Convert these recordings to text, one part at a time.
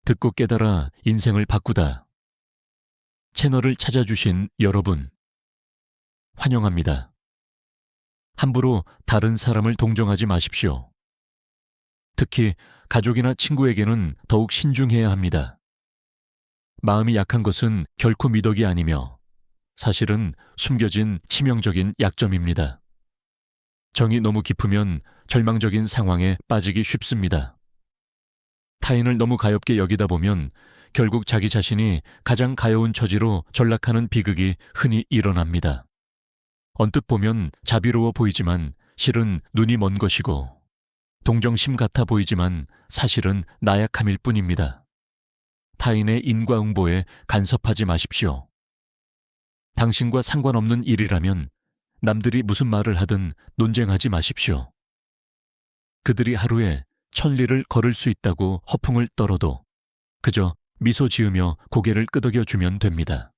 듣고 깨달아 인생을 바꾸다. 채널을 찾아주신 여러분, 환영합니다. 함부로 다른 사람을 동정하지 마십시오. 특히 가족이나 친구에게는 더욱 신중해야 합니다. 마음이 약한 것은 결코 미덕이 아니며 사실은 숨겨진 치명적인 약점입니다. 정이 너무 깊으면 절망적인 상황에 빠지기 쉽습니다. 타인을 너무 가엽게 여기다 보면 결국 자기 자신이 가장 가여운 처지로 전락하는 비극이 흔히 일어납니다. 언뜻 보면 자비로워 보이지만 실은 눈이 먼 것이고, 동정심 같아 보이지만 사실은 나약함일 뿐입니다. 타인의 인과응보에 간섭하지 마십시오. 당신과 상관없는 일이라면 남들이 무슨 말을 하든 논쟁하지 마십시오. 그들이 하루에 1000리를 걸을 수 있다고 허풍을 떨어도 그저 미소 지으며 고개를 끄덕여 주면 됩니다.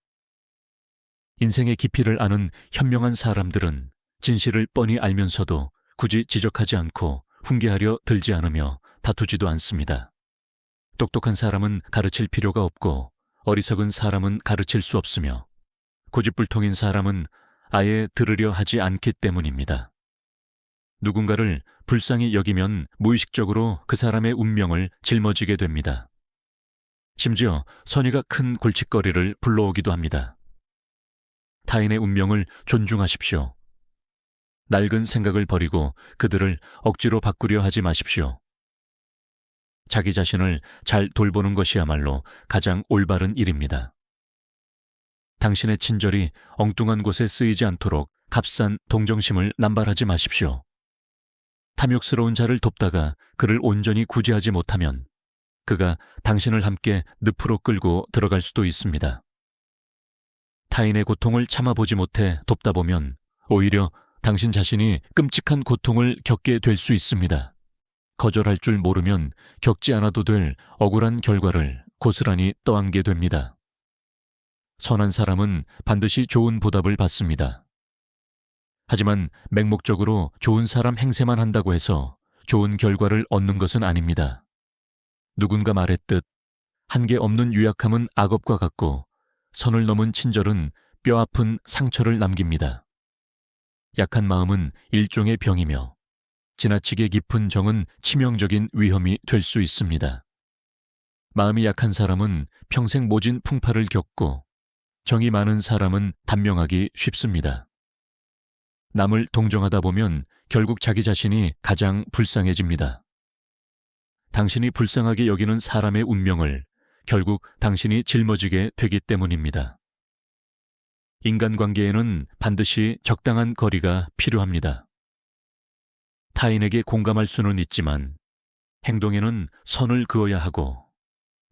인생의 깊이를 아는 현명한 사람들은 진실을 뻔히 알면서도 굳이 지적하지 않고 훈계하려 들지 않으며 다투지도 않습니다. 똑똑한 사람은 가르칠 필요가 없고 어리석은 사람은 가르칠 수 없으며 고집불통인 사람은 아예 들으려 하지 않기 때문입니다. 누군가를 불쌍히 여기면 무의식적으로 그 사람의 운명을 짊어지게 됩니다. 심지어 선의가 큰 골칫거리를 불러오기도 합니다. 타인의 운명을 존중하십시오. 낡은 생각을 버리고 그들을 억지로 바꾸려 하지 마십시오. 자기 자신을 잘 돌보는 것이야말로 가장 올바른 일입니다. 당신의 친절이 엉뚱한 곳에 쓰이지 않도록 값싼 동정심을 남발하지 마십시오. 탐욕스러운 자를 돕다가 그를 온전히 구제하지 못하면 그가 당신을 함께 늪으로 끌고 들어갈 수도 있습니다. 타인의 고통을 참아보지 못해 돕다 보면 오히려 당신 자신이 끔찍한 고통을 겪게 될 수 있습니다. 거절할 줄 모르면 겪지 않아도 될 억울한 결과를 고스란히 떠안게 됩니다. 선한 사람은 반드시 좋은 보답을 받습니다. 하지만 맹목적으로 좋은 사람 행세만 한다고 해서 좋은 결과를 얻는 것은 아닙니다. 누군가 말했듯 한계 없는 유약함은 악업과 같고 선을 넘은 친절은 뼈아픈 상처를 남깁니다. 약한 마음은 일종의 병이며 지나치게 깊은 정은 치명적인 위험이 될 수 있습니다. 마음이 약한 사람은 평생 모진 풍파를 겪고 정이 많은 사람은 단명하기 쉽습니다. 남을 동정하다 보면 결국 자기 자신이 가장 불쌍해집니다. 당신이 불쌍하게 여기는 사람의 운명을 결국 당신이 짊어지게 되기 때문입니다. 인간관계에는 반드시 적당한 거리가 필요합니다. 타인에게 공감할 수는 있지만 행동에는 선을 그어야 하고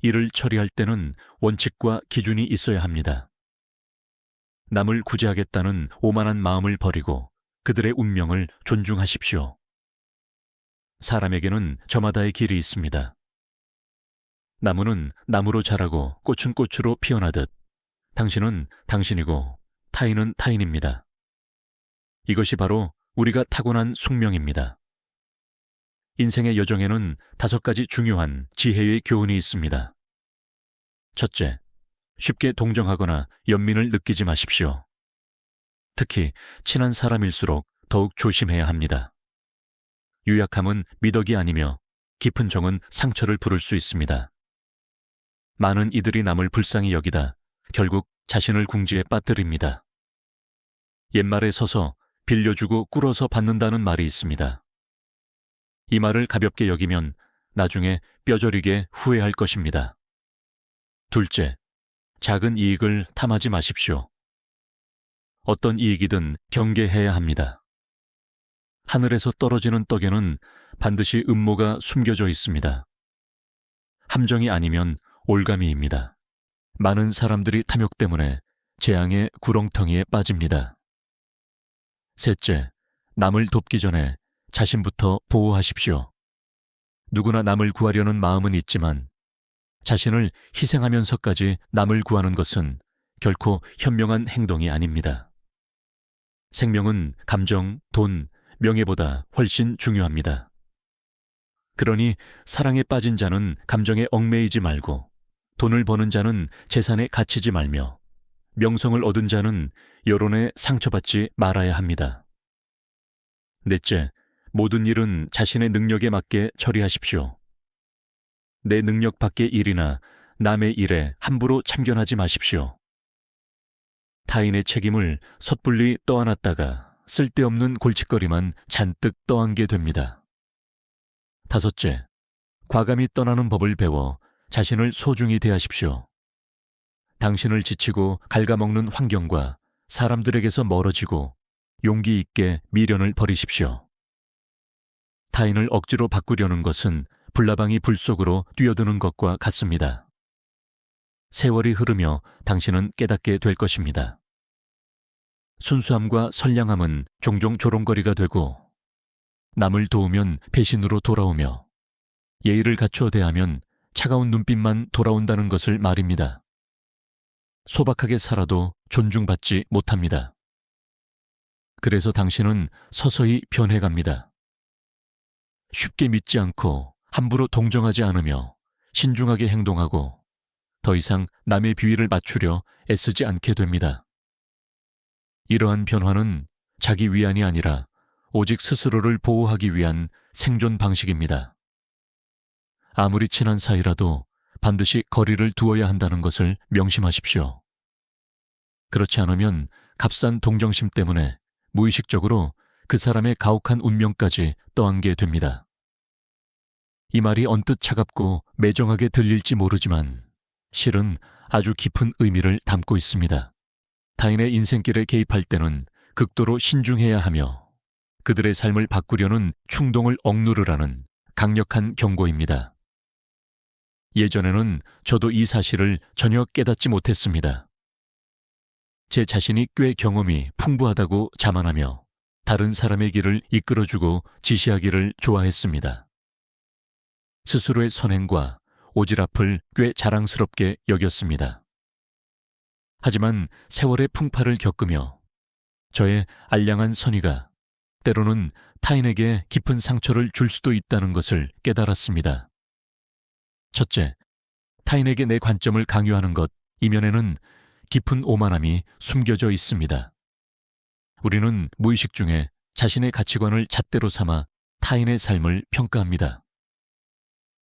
일을 처리할 때는 원칙과 기준이 있어야 합니다. 남을 구제하겠다는 오만한 마음을 버리고 그들의 운명을 존중하십시오. 사람에게는 저마다의 길이 있습니다. 나무는 나무로 자라고 꽃은 꽃으로 피어나듯 당신은 당신이고 타인은 타인입니다. 이것이 바로 우리가 타고난 숙명입니다. 인생의 여정에는 5가지 중요한 지혜의 교훈이 있습니다. 첫째, 쉽게 동정하거나 연민을 느끼지 마십시오. 특히 친한 사람일수록 더욱 조심해야 합니다. 유약함은 미덕이 아니며 깊은 정은 상처를 부를 수 있습니다. 많은 이들이 남을 불쌍히 여기다 결국 자신을 궁지에 빠뜨립니다. 옛말에 서서 빌려주고 꿇어서 받는다는 말이 있습니다. 이 말을 가볍게 여기면 나중에 뼈저리게 후회할 것입니다. 둘째, 작은 이익을 탐하지 마십시오. 어떤 이익이든 경계해야 합니다. 하늘에서 떨어지는 떡에는 반드시 음모가 숨겨져 있습니다. 함정이 아니면 올가미입니다. 많은 사람들이 탐욕 때문에 재앙의 구렁텅이에 빠집니다. 셋째, 남을 돕기 전에 자신부터 보호하십시오. 누구나 남을 구하려는 마음은 있지만 자신을 희생하면서까지 남을 구하는 것은 결코 현명한 행동이 아닙니다. 생명은 감정, 돈, 명예보다 훨씬 중요합니다. 그러니 사랑에 빠진 자는 감정에 얽매이지 말고 돈을 버는 자는 재산에 갇히지 말며 명성을 얻은 자는 여론에 상처받지 말아야 합니다. 넷째, 모든 일은 자신의 능력에 맞게 처리하십시오. 내 능력 밖의 일이나 남의 일에 함부로 참견하지 마십시오. 타인의 책임을 섣불리 떠안았다가 쓸데없는 골칫거리만 잔뜩 떠안게 됩니다. 다섯째, 과감히 떠나는 법을 배워 자신을 소중히 대하십시오. 당신을 지치고 갉아먹는 환경과 사람들에게서 멀어지고 용기 있게 미련을 버리십시오. 타인을 억지로 바꾸려는 것은 불나방이 불 속으로 뛰어드는 것과 같습니다. 세월이 흐르며 당신은 깨닫게 될 것입니다. 순수함과 선량함은 종종 조롱거리가 되고, 남을 도우면 배신으로 돌아오며 예의를 갖추어 대하면 차가운 눈빛만 돌아온다는 것을 말입니다. 소박하게 살아도 존중받지 못합니다. 그래서 당신은 서서히 변해갑니다. 쉽게 믿지 않고 함부로 동정하지 않으며 신중하게 행동하고 더 이상 남의 비위를 맞추려 애쓰지 않게 됩니다. 이러한 변화는 자기 위안이 아니라 오직 스스로를 보호하기 위한 생존 방식입니다. 아무리 친한 사이라도 반드시 거리를 두어야 한다는 것을 명심하십시오. 그렇지 않으면 값싼 동정심 때문에 무의식적으로 그 사람의 가혹한 운명까지 떠안게 됩니다. 이 말이 언뜻 차갑고 매정하게 들릴지 모르지만 실은 아주 깊은 의미를 담고 있습니다. 타인의 인생길에 개입할 때는 극도로 신중해야 하며 그들의 삶을 바꾸려는 충동을 억누르라는 강력한 경고입니다. 예전에는 저도 이 사실을 전혀 깨닫지 못했습니다. 제 자신이 꽤 경험이 풍부하다고 자만하며 다른 사람의 길을 이끌어주고 지시하기를 좋아했습니다. 스스로의 선행과 오지랖을 꽤 자랑스럽게 여겼습니다. 하지만 세월의 풍파를 겪으며 저의 알량한 선의가 때로는 타인에게 깊은 상처를 줄 수도 있다는 것을 깨달았습니다. 첫째, 타인에게 내 관점을 강요하는 것 이면에는 깊은 오만함이 숨겨져 있습니다. 우리는 무의식 중에 자신의 가치관을 잣대로 삼아 타인의 삶을 평가합니다.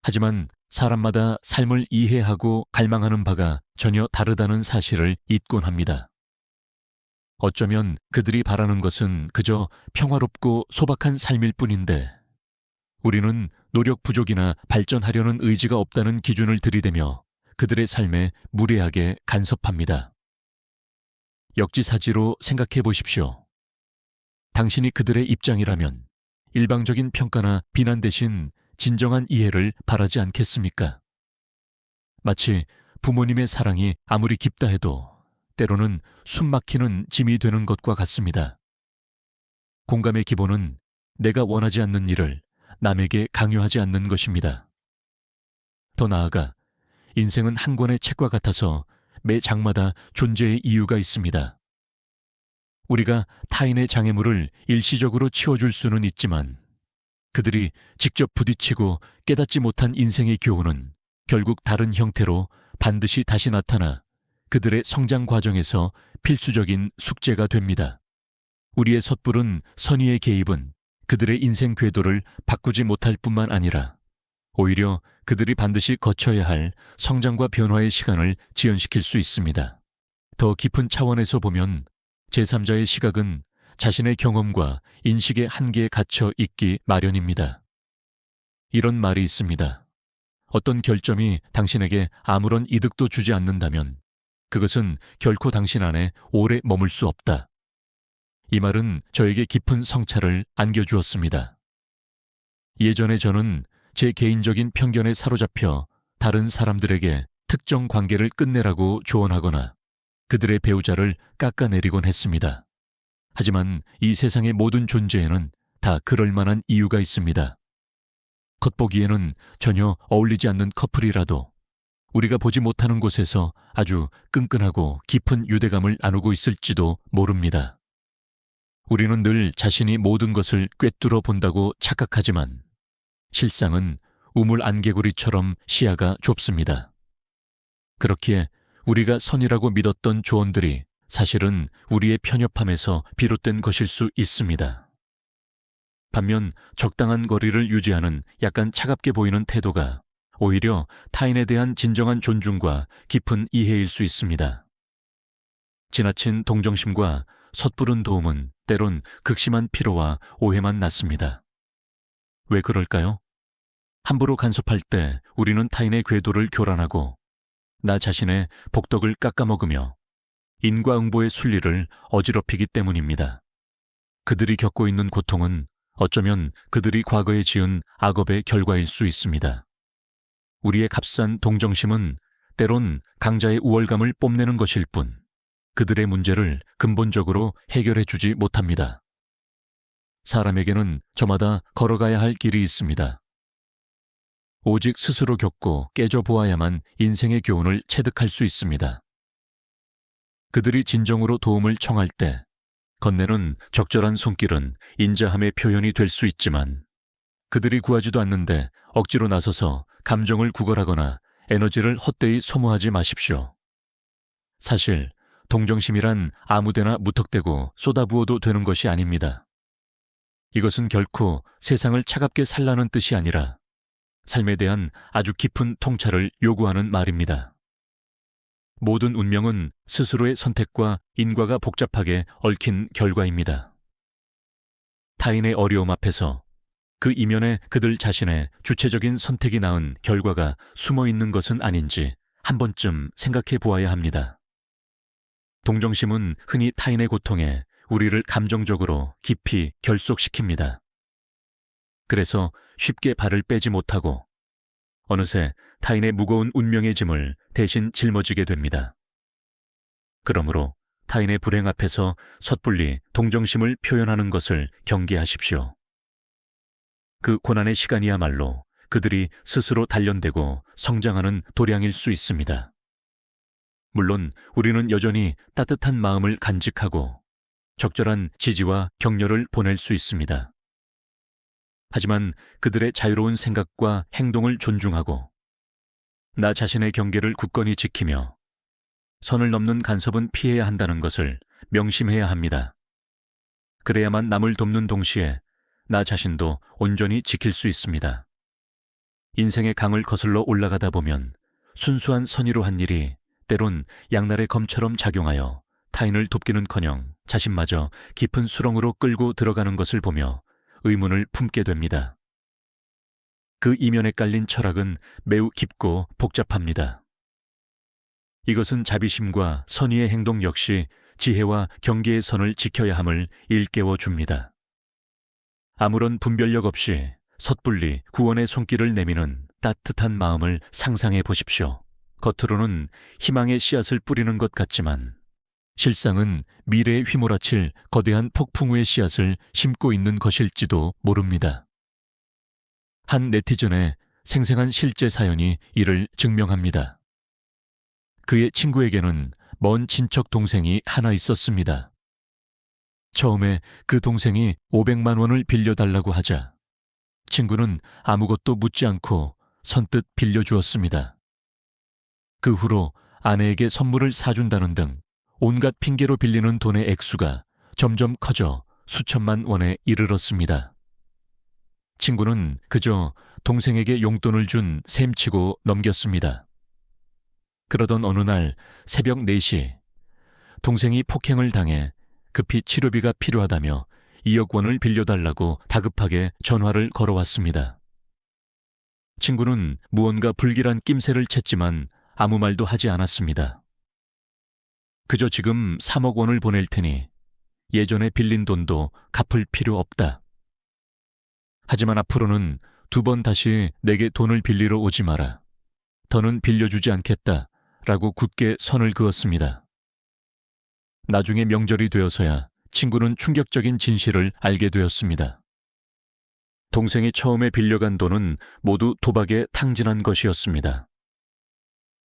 하지만 사람마다 삶을 이해하고 갈망하는 바가 전혀 다르다는 사실을 잊곤 합니다. 어쩌면 그들이 바라는 것은 그저 평화롭고 소박한 삶일 뿐인데 우리는 노력 부족이나 발전하려는 의지가 없다는 기준을 들이대며 그들의 삶에 무례하게 간섭합니다. 역지사지로 생각해 보십시오. 당신이 그들의 입장이라면 일방적인 평가나 비난 대신 진정한 이해를 바라지 않겠습니까? 마치 부모님의 사랑이 아무리 깊다 해도 때로는 숨막히는 짐이 되는 것과 같습니다. 공감의 기본은 내가 원하지 않는 일을 남에게 강요하지 않는 것입니다. 더 나아가 인생은 한 권의 책과 같아서 매 장마다 존재의 이유가 있습니다. 우리가 타인의 장애물을 일시적으로 치워줄 수는 있지만 그들이 직접 부딪히고 깨닫지 못한 인생의 교훈은 결국 다른 형태로 반드시 다시 나타나 그들의 성장 과정에서 필수적인 숙제가 됩니다. 우리의 섣부른 선의의 개입은 그들의 인생 궤도를 바꾸지 못할 뿐만 아니라 오히려 그들이 반드시 거쳐야 할 성장과 변화의 시간을 지연시킬 수 있습니다. 더 깊은 차원에서 보면 제3자의 시각은 자신의 경험과 인식의 한계에 갇혀 있기 마련입니다. 이런 말이 있습니다. 어떤 결점이 당신에게 아무런 이득도 주지 않는다면 그것은 결코 당신 안에 오래 머물 수 없다. 이 말은 저에게 깊은 성찰을 안겨주었습니다. 예전에 저는 제 개인적인 편견에 사로잡혀 다른 사람들에게 특정 관계를 끝내라고 조언하거나 그들의 배우자를 깎아내리곤 했습니다. 하지만 이 세상의 모든 존재에는 다 그럴 만한 이유가 있습니다. 겉보기에는 전혀 어울리지 않는 커플이라도 우리가 보지 못하는 곳에서 아주 끈끈하고 깊은 유대감을 나누고 있을지도 모릅니다. 우리는 늘 자신이 모든 것을 꿰뚫어 본다고 착각하지만 실상은 우물 안개구리처럼 시야가 좁습니다. 그렇기에 우리가 선이라고 믿었던 조언들이 사실은 우리의 편협함에서 비롯된 것일 수 있습니다. 반면 적당한 거리를 유지하는 약간 차갑게 보이는 태도가 오히려 타인에 대한 진정한 존중과 깊은 이해일 수 있습니다. 지나친 동정심과 섣부른 도움은 때론 극심한 피로와 오해만 낳습니다. 왜 그럴까요? 함부로 간섭할 때 우리는 타인의 궤도를 교란하고 나 자신의 복덕을 깎아먹으며 인과응보의 순리를 어지럽히기 때문입니다. 그들이 겪고 있는 고통은 어쩌면 그들이 과거에 지은 악업의 결과일 수 있습니다. 우리의 값싼 동정심은 때론 강자의 우월감을 뽐내는 것일 뿐 그들의 문제를 근본적으로 해결해 주지 못합니다. 사람에게는 저마다 걸어가야 할 길이 있습니다. 오직 스스로 겪고 깨져보아야만 인생의 교훈을 체득할 수 있습니다. 그들이 진정으로 도움을 청할 때 건네는 적절한 손길은 인자함의 표현이 될 수 있지만 그들이 구하지도 않는데 억지로 나서서 감정을 구걸하거나 에너지를 헛되이 소모하지 마십시오. 사실 동정심이란 아무데나 무턱대고 쏟아부어도 되는 것이 아닙니다. 이것은 결코 세상을 차갑게 살라는 뜻이 아니라 삶에 대한 아주 깊은 통찰을 요구하는 말입니다. 모든 운명은 스스로의 선택과 인과가 복잡하게 얽힌 결과입니다. 타인의 어려움 앞에서 그 이면에 그들 자신의 주체적인 선택이 낳은 결과가 숨어 있는 것은 아닌지 한 번쯤 생각해 보아야 합니다. 동정심은 흔히 타인의 고통에 우리를 감정적으로 깊이 결속시킵니다. 그래서 쉽게 발을 빼지 못하고 어느새 타인의 무거운 운명의 짐을 대신 짊어지게 됩니다. 그러므로 타인의 불행 앞에서 섣불리 동정심을 표현하는 것을 경계하십시오. 그 고난의 시간이야말로 그들이 스스로 단련되고 성장하는 도량일 수 있습니다. 물론 우리는 여전히 따뜻한 마음을 간직하고 적절한 지지와 격려를 보낼 수 있습니다. 하지만 그들의 자유로운 생각과 행동을 존중하고 나 자신의 경계를 굳건히 지키며 선을 넘는 간섭은 피해야 한다는 것을 명심해야 합니다. 그래야만 남을 돕는 동시에 나 자신도 온전히 지킬 수 있습니다. 인생의 강을 거슬러 올라가다 보면 순수한 선의로 한 일이 때론 양날의 검처럼 작용하여 타인을 돕기는커녕 자신마저 깊은 수렁으로 끌고 들어가는 것을 보며 의문을 품게 됩니다. 그 이면에 깔린 철학은 매우 깊고 복잡합니다. 이것은 자비심과 선의의 행동 역시 지혜와 경계의 선을 지켜야 함을 일깨워 줍니다. 아무런 분별력 없이 섣불리 구원의 손길을 내미는 따뜻한 마음을 상상해 보십시오. 겉으로는 희망의 씨앗을 뿌리는 것 같지만 실상은 미래에 휘몰아칠 거대한 폭풍우의 씨앗을 심고 있는 것일지도 모릅니다. 한 네티즌의 생생한 실제 사연이 이를 증명합니다. 그의 친구에게는 먼 친척 동생이 하나 있었습니다. 처음에 그 동생이 500만 원을 빌려달라고 하자 친구는 아무것도 묻지 않고 선뜻 빌려주었습니다. 그 후로 아내에게 선물을 사준다는 등 온갖 핑계로 빌리는 돈의 액수가 점점 커져 수천만 원에 이르렀습니다. 친구는 그저 동생에게 용돈을 준 셈치고 넘겼습니다. 그러던 어느 날 새벽 4시 동생이 폭행을 당해 급히 치료비가 필요하다며 2억 원을 빌려달라고 다급하게 전화를 걸어왔습니다. 친구는 무언가 불길한 낌새를 챘지만 아무 말도 하지 않았습니다. 그저 지금 3억 원을 보낼 테니 예전에 빌린 돈도 갚을 필요 없다. 하지만 앞으로는 2번 다시 내게 돈을 빌리러 오지 마라. 더는 빌려주지 않겠다. 라고 굳게 선을 그었습니다. 나중에 명절이 되어서야 친구는 충격적인 진실을 알게 되었습니다. 동생이 처음에 빌려간 돈은 모두 도박에 탕진한 것이었습니다.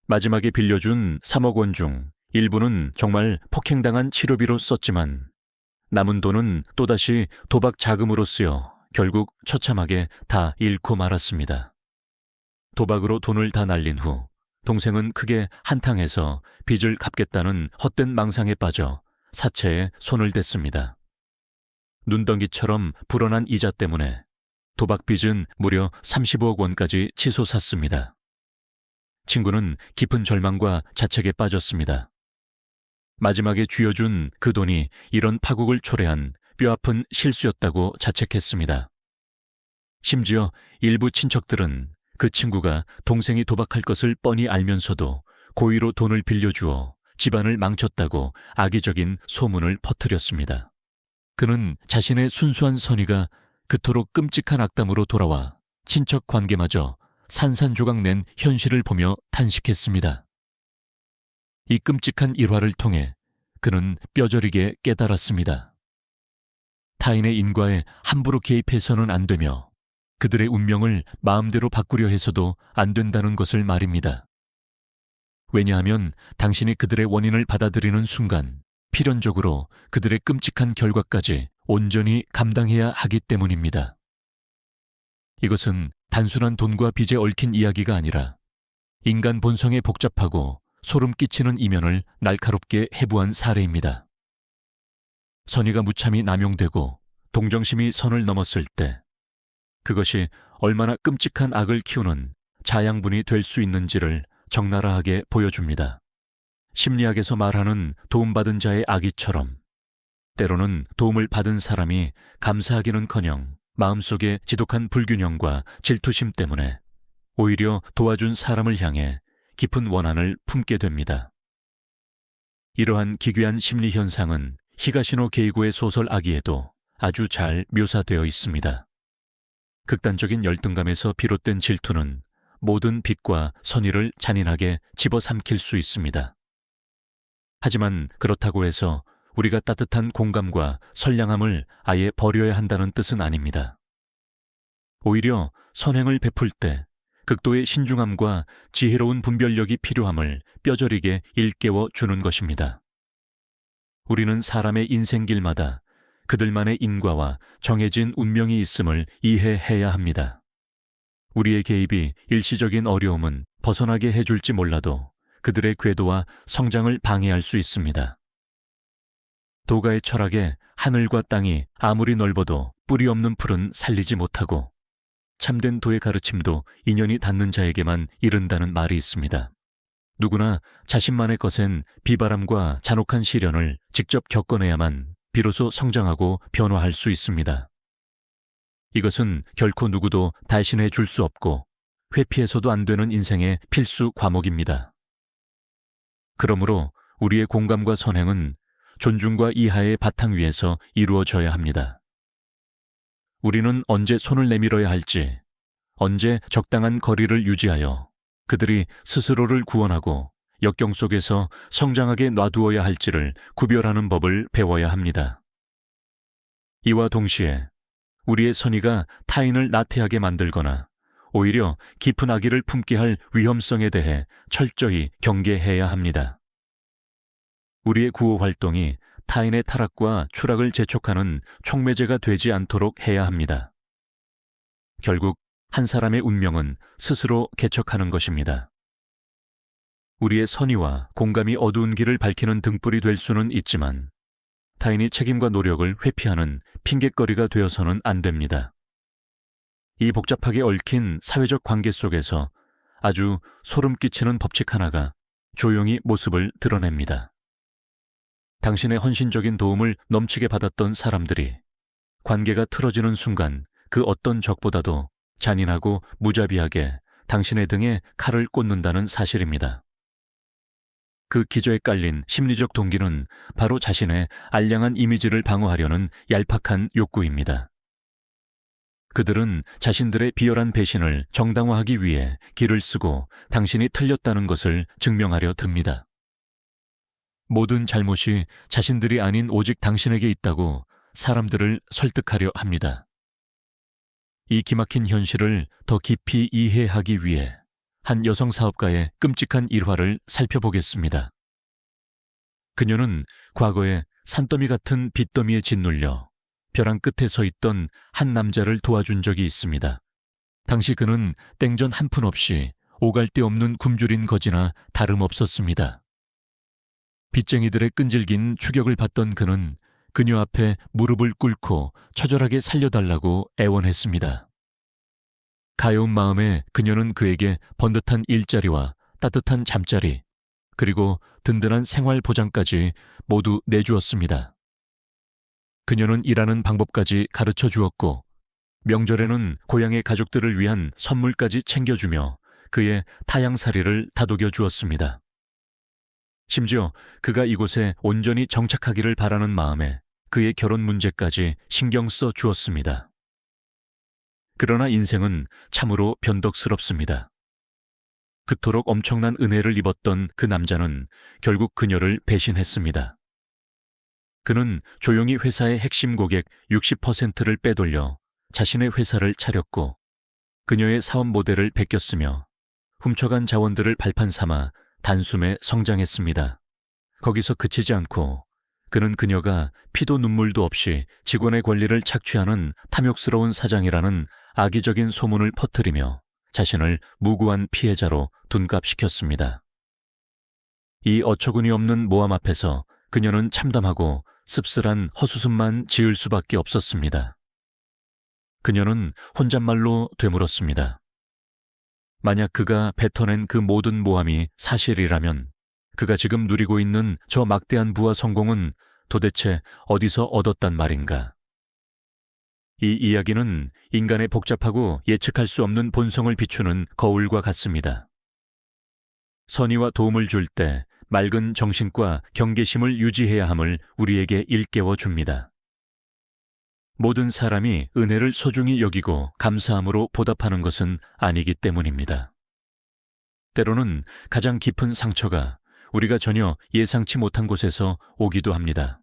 마지막에 빌려준 3억 원 중 일부는 정말 폭행당한 치료비로 썼지만 남은 돈은 또다시 도박 자금으로 쓰여 결국 처참하게 다 잃고 말았습니다. 도박으로 돈을 다 날린 후 동생은 크게 한탕해서 빚을 갚겠다는 헛된 망상에 빠져 사채에 손을 댔습니다. 눈덩이처럼 불어난 이자 때문에 도박빚은 무려 35억 원까지 치솟았습니다. 친구는 깊은 절망과 자책에 빠졌습니다. 마지막에 쥐어준 그 돈이 이런 파국을 초래한 뼈아픈 실수였다고 자책했습니다. 심지어 일부 친척들은 그 친구가 동생이 도박할 것을 뻔히 알면서도 고의로 돈을 빌려주어 집안을 망쳤다고 악의적인 소문을 퍼뜨렸습니다. 그는 자신의 순수한 선의가 그토록 끔찍한 악담으로 돌아와 친척 관계마저 산산조각 낸 현실을 보며 탄식했습니다. 이 끔찍한 일화를 통해 그는 뼈저리게 깨달았습니다. 타인의 인과에 함부로 개입해서는 안 되며 그들의 운명을 마음대로 바꾸려 해서도 안 된다는 것을 말입니다. 왜냐하면 당신이 그들의 원인을 받아들이는 순간 필연적으로 그들의 끔찍한 결과까지 온전히 감당해야 하기 때문입니다. 이것은 단순한 돈과 빚에 얽힌 이야기가 아니라 인간 본성의 복잡하고 소름 끼치는 이면을 날카롭게 해부한 사례입니다. 선의가 무참히 남용되고 동정심이 선을 넘었을 때 그것이 얼마나 끔찍한 악을 키우는 자양분이 될 수 있는지를 적나라하게 보여줍니다. 심리학에서 말하는 도움받은 자의 악의처럼 때로는 도움을 받은 사람이 감사하기는커녕 마음속에 지독한 불균형과 질투심 때문에 오히려 도와준 사람을 향해 깊은 원한을 품게 됩니다. 이러한 기괴한 심리 현상은 히가시노 게이고의 소설 아기에도 아주 잘 묘사되어 있습니다. 극단적인 열등감에서 비롯된 질투는 모든 빛과 선의를 잔인하게 집어삼킬 수 있습니다. 하지만 그렇다고 해서 우리가 따뜻한 공감과 선량함을 아예 버려야 한다는 뜻은 아닙니다. 오히려 선행을 베풀 때 극도의 신중함과 지혜로운 분별력이 필요함을 뼈저리게 일깨워 주는 것입니다. 우리는 사람의 인생길마다 그들만의 인과와 정해진 운명이 있음을 이해해야 합니다. 우리의 개입이 일시적인 어려움은 벗어나게 해줄지 몰라도 그들의 궤도와 성장을 방해할 수 있습니다. 도가의 철학에 하늘과 땅이 아무리 넓어도 뿌리 없는 풀은 살리지 못하고 참된 도의 가르침도 인연이 닿는 자에게만 이른다는 말이 있습니다. 누구나 자신만의 것엔 비바람과 잔혹한 시련을 직접 겪어내야만 비로소 성장하고 변화할 수 있습니다. 이것은 결코 누구도 대신해 줄 수 없고 회피해서도 안 되는 인생의 필수 과목입니다. 그러므로 우리의 공감과 선행은 존중과 이하의 바탕 위에서 이루어져야 합니다. 우리는 언제 손을 내밀어야 할지, 언제 적당한 거리를 유지하여 그들이 스스로를 구원하고 역경 속에서 성장하게 놔두어야 할지를 구별하는 법을 배워야 합니다. 이와 동시에 우리의 선의가 타인을 나태하게 만들거나 오히려 깊은 악의를 품게 할 위험성에 대해 철저히 경계해야 합니다. 우리의 구호 활동이 타인의 타락과 추락을 재촉하는 촉매제가 되지 않도록 해야 합니다. 결국 한 사람의 운명은 스스로 개척하는 것입니다. 우리의 선의와 공감이 어두운 길을 밝히는 등불이 될 수는 있지만 타인이 책임과 노력을 회피하는 핑곗거리가 되어서는 안 됩니다. 이 복잡하게 얽힌 사회적 관계 속에서 아주 소름 끼치는 법칙 하나가 조용히 모습을 드러냅니다. 당신의 헌신적인 도움을 넘치게 받았던 사람들이 관계가 틀어지는 순간 그 어떤 적보다도 잔인하고 무자비하게 당신의 등에 칼을 꽂는다는 사실입니다. 그 기저에 깔린 심리적 동기는 바로 자신의 알량한 이미지를 방어하려는 얄팍한 욕구입니다. 그들은 자신들의 비열한 배신을 정당화하기 위해 길을 쓰고 당신이 틀렸다는 것을 증명하려 듭니다. 모든 잘못이 자신들이 아닌 오직 당신에게 있다고 사람들을 설득하려 합니다. 이 기막힌 현실을 더 깊이 이해하기 위해 한 여성 사업가의 끔찍한 일화를 살펴보겠습니다. 그녀는 과거에 산더미 같은 빚더미에 짓눌려 벼랑 끝에 서 있던 한 남자를 도와준 적이 있습니다. 당시 그는 땡전 한 푼 없이 오갈 데 없는 굶주린 거지나 다름없었습니다. 빚쟁이들의 끈질긴 추격을 받던 그는 그녀 앞에 무릎을 꿇고 처절하게 살려달라고 애원했습니다. 가여운 마음에 그녀는 그에게 번듯한 일자리와 따뜻한 잠자리, 그리고 든든한 생활 보장까지 모두 내주었습니다. 그녀는 일하는 방법까지 가르쳐 주었고, 명절에는 고향의 가족들을 위한 선물까지 챙겨주며 그의 타향살이를 다독여 주었습니다. 심지어 그가 이곳에 온전히 정착하기를 바라는 마음에 그의 결혼 문제까지 신경 써 주었습니다. 그러나 인생은 참으로 변덕스럽습니다. 그토록 엄청난 은혜를 입었던 그 남자는 결국 그녀를 배신했습니다. 그는 조용히 회사의 핵심 고객 60%를 빼돌려 자신의 회사를 차렸고 그녀의 사업 모델을 베꼈으며 훔쳐간 자원들을 발판 삼아 단숨에 성장했습니다. 거기서 그치지 않고 그는 그녀가 피도 눈물도 없이 직원의 권리를 착취하는 탐욕스러운 사장이라는 악의적인 소문을 퍼뜨리며 자신을 무고한 피해자로 둔갑시켰습니다. 이 어처구니 없는 모함 앞에서 그녀는 참담하고 씁쓸한 헛웃음만 지을 수밖에 없었습니다. 그녀는 혼잣말로 되물었습니다. 만약 그가 뱉어낸 그 모든 모함이 사실이라면 그가 지금 누리고 있는 저 막대한 부와 성공은 도대체 어디서 얻었단 말인가? 이 이야기는 인간의 복잡하고 예측할 수 없는 본성을 비추는 거울과 같습니다. 선의와 도움을 줄 때 맑은 정신과 경계심을 유지해야 함을 우리에게 일깨워 줍니다. 모든 사람이 은혜를 소중히 여기고 감사함으로 보답하는 것은 아니기 때문입니다. 때로는 가장 깊은 상처가 우리가 전혀 예상치 못한 곳에서 오기도 합니다.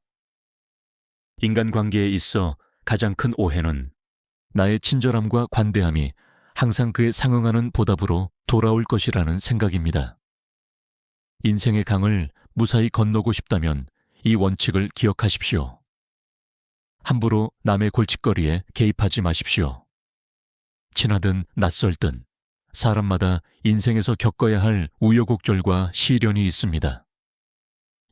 인간관계에 있어 가장 큰 오해는 나의 친절함과 관대함이 항상 그에 상응하는 보답으로 돌아올 것이라는 생각입니다. 인생의 강을 무사히 건너고 싶다면 이 원칙을 기억하십시오. 함부로 남의 골칫거리에 개입하지 마십시오. 친하든 낯설든 사람마다 인생에서 겪어야 할 우여곡절과 시련이 있습니다.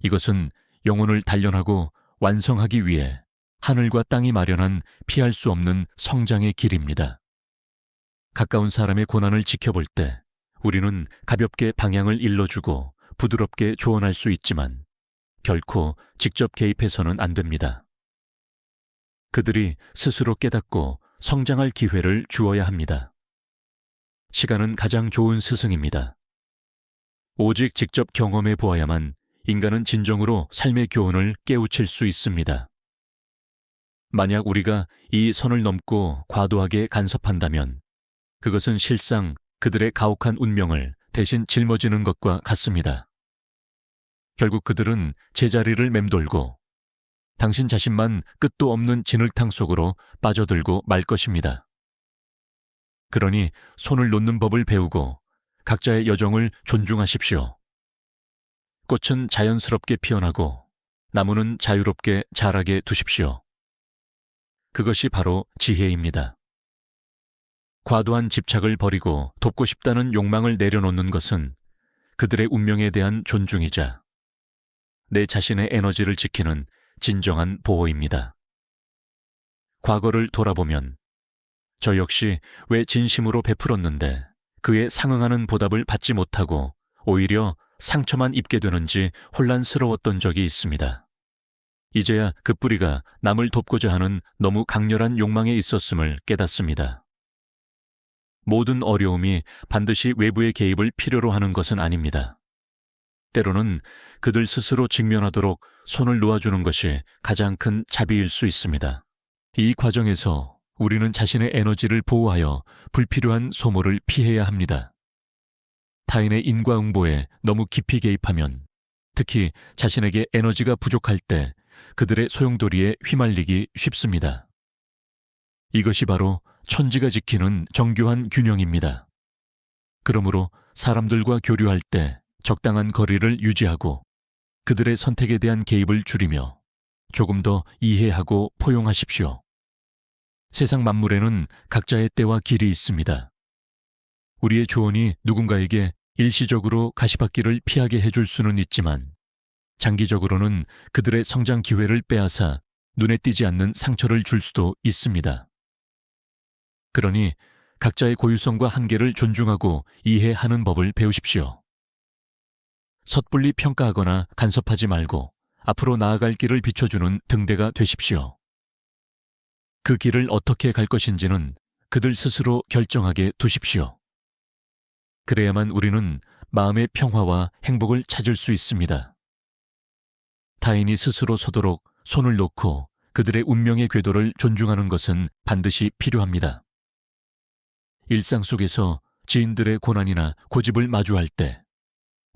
이것은 영혼을 단련하고 완성하기 위해 하늘과 땅이 마련한 피할 수 없는 성장의 길입니다. 가까운 사람의 고난을 지켜볼 때 우리는 가볍게 방향을 일러주고 부드럽게 조언할 수 있지만 결코 직접 개입해서는 안 됩니다. 그들이 스스로 깨닫고 성장할 기회를 주어야 합니다. 시간은 가장 좋은 스승입니다. 오직 직접 경험해 보아야만 인간은 진정으로 삶의 교훈을 깨우칠 수 있습니다. 만약 우리가 이 선을 넘고 과도하게 간섭한다면 그것은 실상 그들의 가혹한 운명을 대신 짊어지는 것과 같습니다. 결국 그들은 제자리를 맴돌고 당신 자신만 끝도 없는 진흙탕 속으로 빠져들고 말 것입니다. 그러니 손을 놓는 법을 배우고 각자의 여정을 존중하십시오. 꽃은 자연스럽게 피어나고 나무는 자유롭게 자라게 두십시오. 그것이 바로 지혜입니다. 과도한 집착을 버리고 돕고 싶다는 욕망을 내려놓는 것은 그들의 운명에 대한 존중이자 내 자신의 에너지를 지키는 진정한 보호입니다. 과거를 돌아보면 저 역시 왜 진심으로 베풀었는데 그에 상응하는 보답을 받지 못하고 오히려 상처만 입게 되는지 혼란스러웠던 적이 있습니다. 이제야 그 뿌리가 남을 돕고자 하는 너무 강렬한 욕망에 있었음을 깨닫습니다. 모든 어려움이 반드시 외부의 개입을 필요로 하는 것은 아닙니다. 때로는 그들 스스로 직면하도록 손을 놓아주는 것이 가장 큰 자비일 수 있습니다. 이 과정에서 우리는 자신의 에너지를 보호하여 불필요한 소모를 피해야 합니다. 타인의 인과응보에 너무 깊이 개입하면 특히 자신에게 에너지가 부족할 때 그들의 소용돌이에 휘말리기 쉽습니다. 이것이 바로 천지가 지키는 정교한 균형입니다. 그러므로 사람들과 교류할 때 적당한 거리를 유지하고 그들의 선택에 대한 개입을 줄이며 조금 더 이해하고 포용하십시오. 세상 만물에는 각자의 때와 길이 있습니다. 우리의 조언이 누군가에게 일시적으로 가시밭길을 피하게 해줄 수는 있지만 장기적으로는 그들의 성장 기회를 빼앗아 눈에 띄지 않는 상처를 줄 수도 있습니다. 그러니 각자의 고유성과 한계를 존중하고 이해하는 법을 배우십시오. 섣불리 평가하거나 간섭하지 말고 앞으로 나아갈 길을 비춰주는 등대가 되십시오. 그 길을 어떻게 갈 것인지는 그들 스스로 결정하게 두십시오. 그래야만 우리는 마음의 평화와 행복을 찾을 수 있습니다. 타인이 스스로 서도록 손을 놓고 그들의 운명의 궤도를 존중하는 것은 반드시 필요합니다. 일상 속에서 지인들의 고난이나 고집을 마주할 때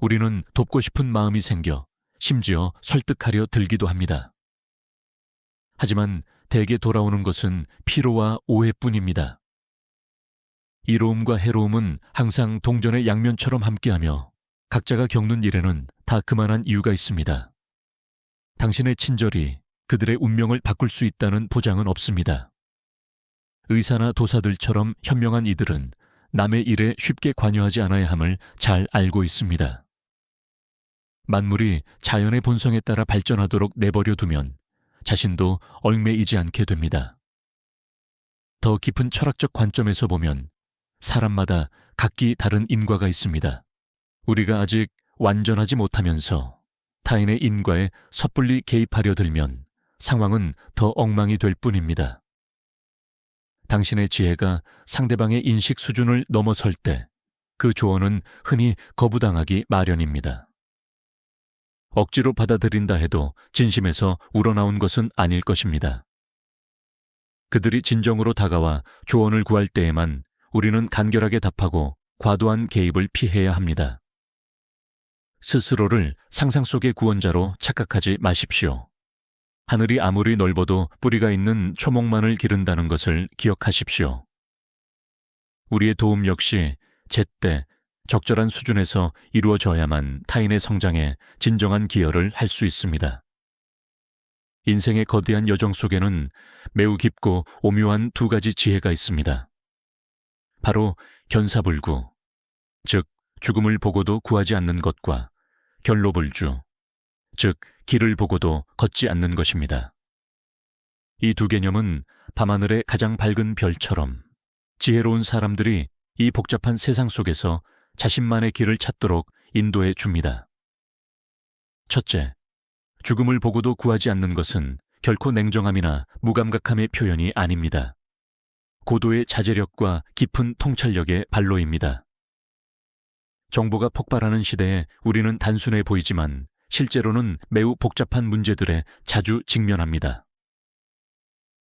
우리는 돕고 싶은 마음이 생겨 심지어 설득하려 들기도 합니다. 하지만 대개 돌아오는 것은 피로와 오해뿐입니다. 이로움과 해로움은 항상 동전의 양면처럼 함께하며 각자가 겪는 일에는 다 그만한 이유가 있습니다. 당신의 친절이 그들의 운명을 바꿀 수 있다는 보장은 없습니다. 의사나 도사들처럼 현명한 이들은 남의 일에 쉽게 관여하지 않아야 함을 잘 알고 있습니다. 만물이 자연의 본성에 따라 발전하도록 내버려 두면 자신도 얽매이지 않게 됩니다. 더 깊은 철학적 관점에서 보면 사람마다 각기 다른 인과가 있습니다. 우리가 아직 완전하지 못하면서 타인의 인과에 섣불리 개입하려 들면 상황은 더 엉망이 될 뿐입니다. 당신의 지혜가 상대방의 인식 수준을 넘어설 때 그 조언은 흔히 거부당하기 마련입니다. 억지로 받아들인다 해도 진심에서 우러나온 것은 아닐 것입니다. 그들이 진정으로 다가와 조언을 구할 때에만 우리는 간결하게 답하고 과도한 개입을 피해야 합니다. 스스로를 상상 속의 구원자로 착각하지 마십시오. 하늘이 아무리 넓어도 뿌리가 있는 초목만을 기른다는 것을 기억하십시오. 우리의 도움 역시 제때 적절한 수준에서 이루어져야만 타인의 성장에 진정한 기여를 할 수 있습니다. 인생의 거대한 여정 속에는 매우 깊고 오묘한 두 가지 지혜가 있습니다. 바로 견사불구, 즉 죽음을 보고도 구하지 않는 것과 결로불주, 즉 길을 보고도 걷지 않는 것입니다. 이 두 개념은 밤하늘의 가장 밝은 별처럼 지혜로운 사람들이 이 복잡한 세상 속에서 자신만의 길을 찾도록 인도해 줍니다. 첫째, 죽음을 보고도 구하지 않는 것은 결코 냉정함이나 무감각함의 표현이 아닙니다. 고도의 자제력과 깊은 통찰력의 발로입니다. 정보가 폭발하는 시대에 우리는 단순해 보이지만 실제로는 매우 복잡한 문제들에 자주 직면합니다.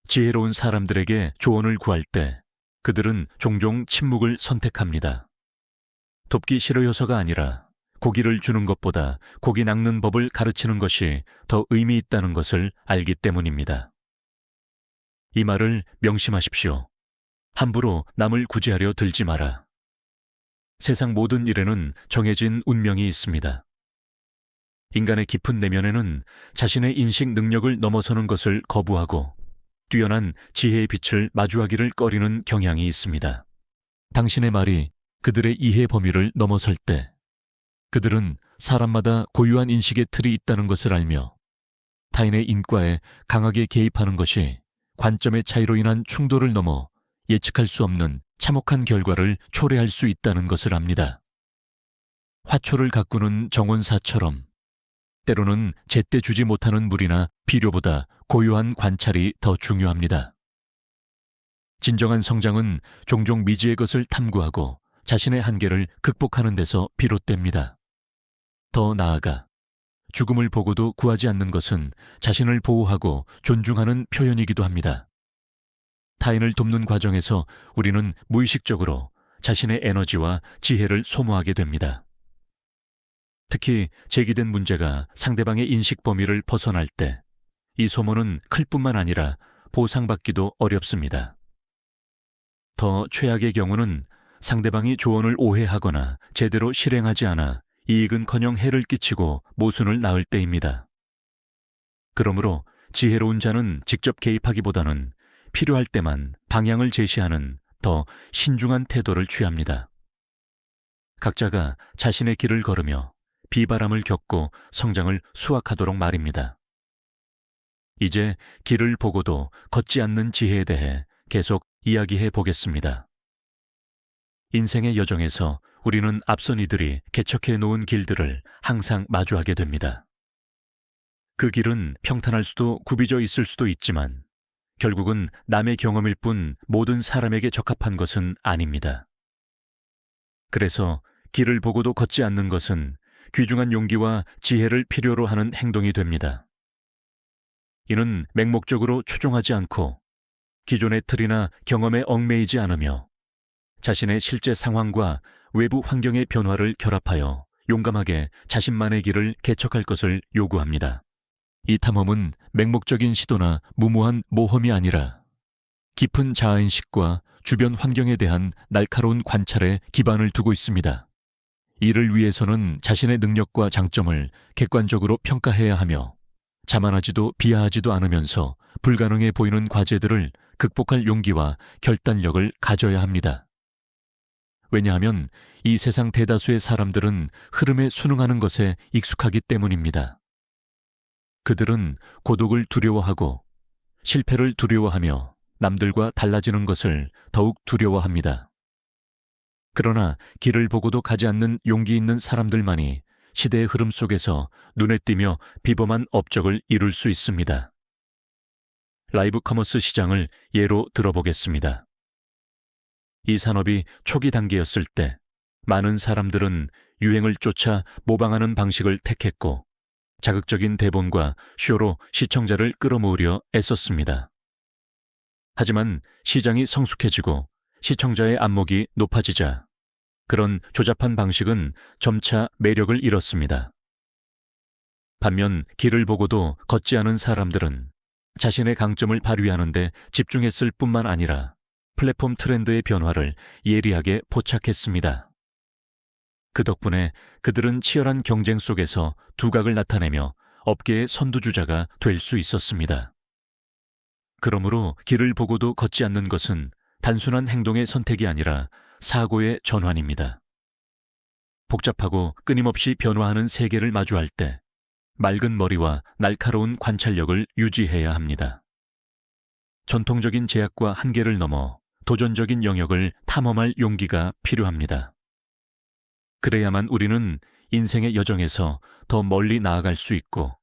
지혜로운 사람들에게 조언을 구할 때 그들은 종종 침묵을 선택합니다. 돕기 싫어요서가 아니라 고기를 주는 것보다 고기 낚는 법을 가르치는 것이 더 의미 있다는 것을 알기 때문입니다. 이 말을 명심하십시오. 함부로 남을 구제하려 들지 마라. 세상 모든 일에는 정해진 운명이 있습니다. 인간의 깊은 내면에는 자신의 인식 능력을 넘어서는 것을 거부하고 뛰어난 지혜의 빛을 마주하기를 꺼리는 경향이 있습니다. 당신의 말이 그들의 이해 범위를 넘어설 때 그들은 사람마다 고유한 인식의 틀이 있다는 것을 알며 타인의 인과에 강하게 개입하는 것이 관점의 차이로 인한 충돌을 넘어 예측할 수 없는 참혹한 결과를 초래할 수 있다는 것을 압니다. 화초를 가꾸는 정원사처럼 때로는 제때 주지 못하는 물이나 비료보다 고요한 관찰이 더 중요합니다. 진정한 성장은 종종 미지의 것을 탐구하고 자신의 한계를 극복하는 데서 비롯됩니다. 더 나아가 죽음을 보고도 구하지 않는 것은 자신을 보호하고 존중하는 표현이기도 합니다. 타인을 돕는 과정에서 우리는 무의식적으로 자신의 에너지와 지혜를 소모하게 됩니다. 특히 제기된 문제가 상대방의 인식 범위를 벗어날 때 이 소모는 클 뿐만 아니라 보상받기도 어렵습니다. 더 최악의 경우는 상대방이 조언을 오해하거나 제대로 실행하지 않아 이익은커녕 해를 끼치고 모순을 낳을 때입니다. 그러므로 지혜로운 자는 직접 개입하기보다는 필요할 때만 방향을 제시하는 더 신중한 태도를 취합니다. 각자가 자신의 길을 걸으며 비바람을 겪고 성장을 수확하도록 말입니다. 이제 길을 보고도 걷지 않는 지혜에 대해 계속 이야기해 보겠습니다. 인생의 여정에서 우리는 앞선 이들이 개척해 놓은 길들을 항상 마주하게 됩니다. 그 길은 평탄할 수도 굽이져 있을 수도 있지만 결국은 남의 경험일 뿐 모든 사람에게 적합한 것은 아닙니다. 그래서 길을 보고도 걷지 않는 것은 귀중한 용기와 지혜를 필요로 하는 행동이 됩니다. 이는 맹목적으로 추종하지 않고 기존의 틀이나 경험에 얽매이지 않으며 자신의 실제 상황과 외부 환경의 변화를 결합하여 용감하게 자신만의 길을 개척할 것을 요구합니다. 이 탐험은 맹목적인 시도나 무모한 모험이 아니라 깊은 자아인식과 주변 환경에 대한 날카로운 관찰에 기반을 두고 있습니다. 이를 위해서는 자신의 능력과 장점을 객관적으로 평가해야 하며 자만하지도 비하하지도 않으면서 불가능해 보이는 과제들을 극복할 용기와 결단력을 가져야 합니다. 왜냐하면 이 세상 대다수의 사람들은 흐름에 순응하는 것에 익숙하기 때문입니다. 그들은 고독을 두려워하고 실패를 두려워하며 남들과 달라지는 것을 더욱 두려워합니다. 그러나 길을 보고도 가지 않는 용기 있는 사람들만이 시대의 흐름 속에서 눈에 띄며 비범한 업적을 이룰 수 있습니다. 라이브 커머스 시장을 예로 들어보겠습니다. 이 산업이 초기 단계였을 때 많은 사람들은 유행을 쫓아 모방하는 방식을 택했고 자극적인 대본과 쇼로 시청자를 끌어모으려 애썼습니다. 하지만 시장이 성숙해지고 시청자의 안목이 높아지자 그런 조잡한 방식은 점차 매력을 잃었습니다. 반면 길을 보고도 걷지 않은 사람들은 자신의 강점을 발휘하는 데 집중했을 뿐만 아니라 플랫폼 트렌드의 변화를 예리하게 포착했습니다. 그 덕분에 그들은 치열한 경쟁 속에서 두각을 나타내며 업계의 선두주자가 될 수 있었습니다. 그러므로 길을 보고도 걷지 않는 것은 단순한 행동의 선택이 아니라 사고의 전환입니다. 복잡하고 끊임없이 변화하는 세계를 마주할 때 맑은 머리와 날카로운 관찰력을 유지해야 합니다. 전통적인 제약과 한계를 넘어 도전적인 영역을 탐험할 용기가 필요합니다. 그래야만 우리는 인생의 여정에서 더 멀리 나아갈 수 있고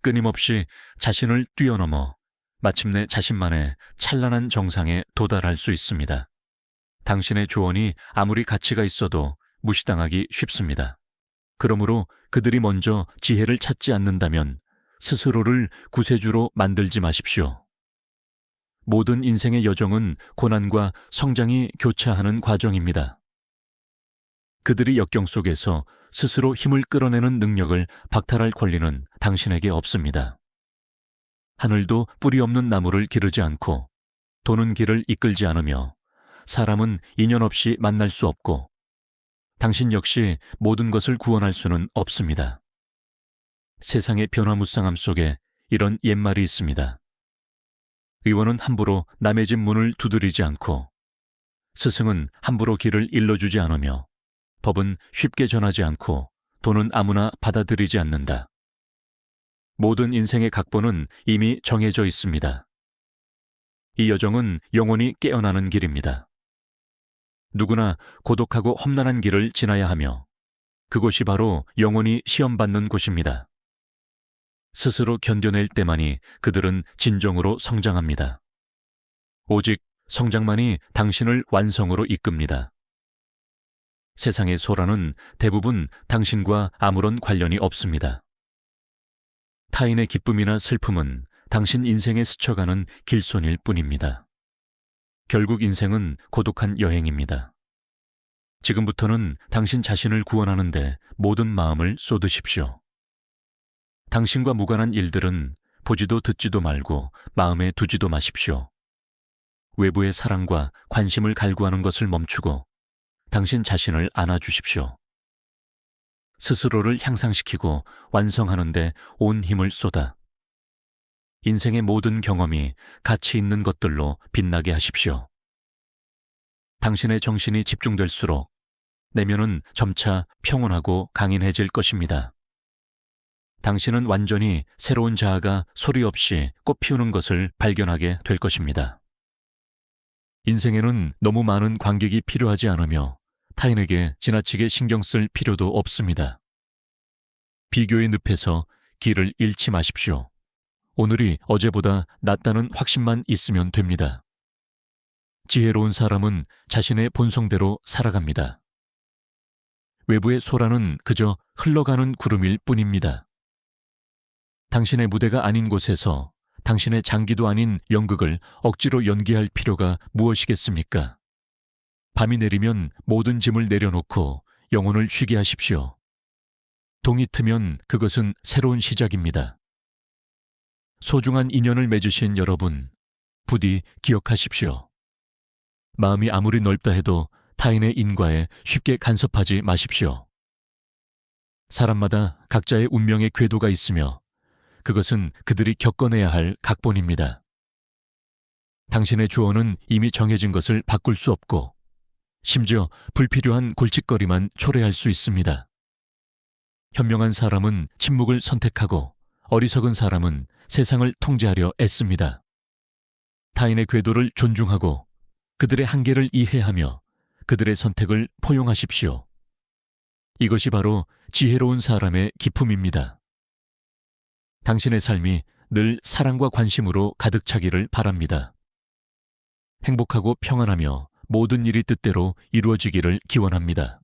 끊임없이 자신을 뛰어넘어 마침내 자신만의 찬란한 정상에 도달할 수 있습니다. 당신의 조언이 아무리 가치가 있어도 무시당하기 쉽습니다. 그러므로 그들이 먼저 지혜를 찾지 않는다면 스스로를 구세주로 만들지 마십시오. 모든 인생의 여정은 고난과 성장이 교차하는 과정입니다. 그들이 역경 속에서 스스로 힘을 끌어내는 능력을 박탈할 권리는 당신에게 없습니다. 하늘도 뿌리 없는 나무를 기르지 않고 도는 길을 이끌지 않으며 사람은 인연 없이 만날 수 없고 당신 역시 모든 것을 구원할 수는 없습니다. 세상의 변화무쌍함 속에 이런 옛말이 있습니다. 의원은 함부로 남의 집 문을 두드리지 않고 스승은 함부로 길을 일러주지 않으며 법은 쉽게 전하지 않고 돈은 아무나 받아들이지 않는다. 모든 인생의 각본은 이미 정해져 있습니다. 이 여정은 영원히 깨어나는 길입니다. 누구나 고독하고 험난한 길을 지나야 하며 그곳이 바로 영원히 시험받는 곳입니다. 스스로 견뎌낼 때만이 그들은 진정으로 성장합니다. 오직 성장만이 당신을 완성으로 이끕니다. 세상의 소란은 대부분 당신과 아무런 관련이 없습니다. 타인의 기쁨이나 슬픔은 당신 인생에 스쳐가는 길손일 뿐입니다. 결국 인생은 고독한 여행입니다. 지금부터는 당신 자신을 구원하는데 모든 마음을 쏟으십시오. 당신과 무관한 일들은 보지도 듣지도 말고 마음에 두지도 마십시오. 외부의 사랑과 관심을 갈구하는 것을 멈추고 당신 자신을 안아주십시오. 스스로를 향상시키고 완성하는 데 온 힘을 쏟아 인생의 모든 경험이 가치 있는 것들로 빛나게 하십시오. 당신의 정신이 집중될수록 내면은 점차 평온하고 강인해질 것입니다. 당신은 완전히 새로운 자아가 소리 없이 꽃피우는 것을 발견하게 될 것입니다. 인생에는 너무 많은 관객이 필요하지 않으며 타인에게 지나치게 신경 쓸 필요도 없습니다. 비교의 늪에서 길을 잃지 마십시오. 오늘이 어제보다 낫다는 확신만 있으면 됩니다. 지혜로운 사람은 자신의 본성대로 살아갑니다. 외부의 소라는 그저 흘러가는 구름일 뿐입니다. 당신의 무대가 아닌 곳에서 당신의 장기도 아닌 연극을 억지로 연기할 필요가 무엇이겠습니까? 밤이 내리면 모든 짐을 내려놓고 영혼을 쉬게 하십시오. 동이 트면 그것은 새로운 시작입니다. 소중한 인연을 맺으신 여러분, 부디 기억하십시오. 마음이 아무리 넓다 해도 타인의 인과에 쉽게 간섭하지 마십시오. 사람마다 각자의 운명의 궤도가 있으며 그것은 그들이 겪어내야 할 각본입니다. 당신의 주어는 이미 정해진 것을 바꿀 수 없고 심지어 불필요한 골칫거리만 초래할 수 있습니다. 현명한 사람은 침묵을 선택하고 어리석은 사람은 세상을 통제하려 애씁니다. 타인의 궤도를 존중하고 그들의 한계를 이해하며 그들의 선택을 포용하십시오. 이것이 바로 지혜로운 사람의 기품입니다. 당신의 삶이 늘 사랑과 관심으로 가득 차기를 바랍니다. 행복하고 평안하며 모든 일이 뜻대로 이루어지기를 기원합니다.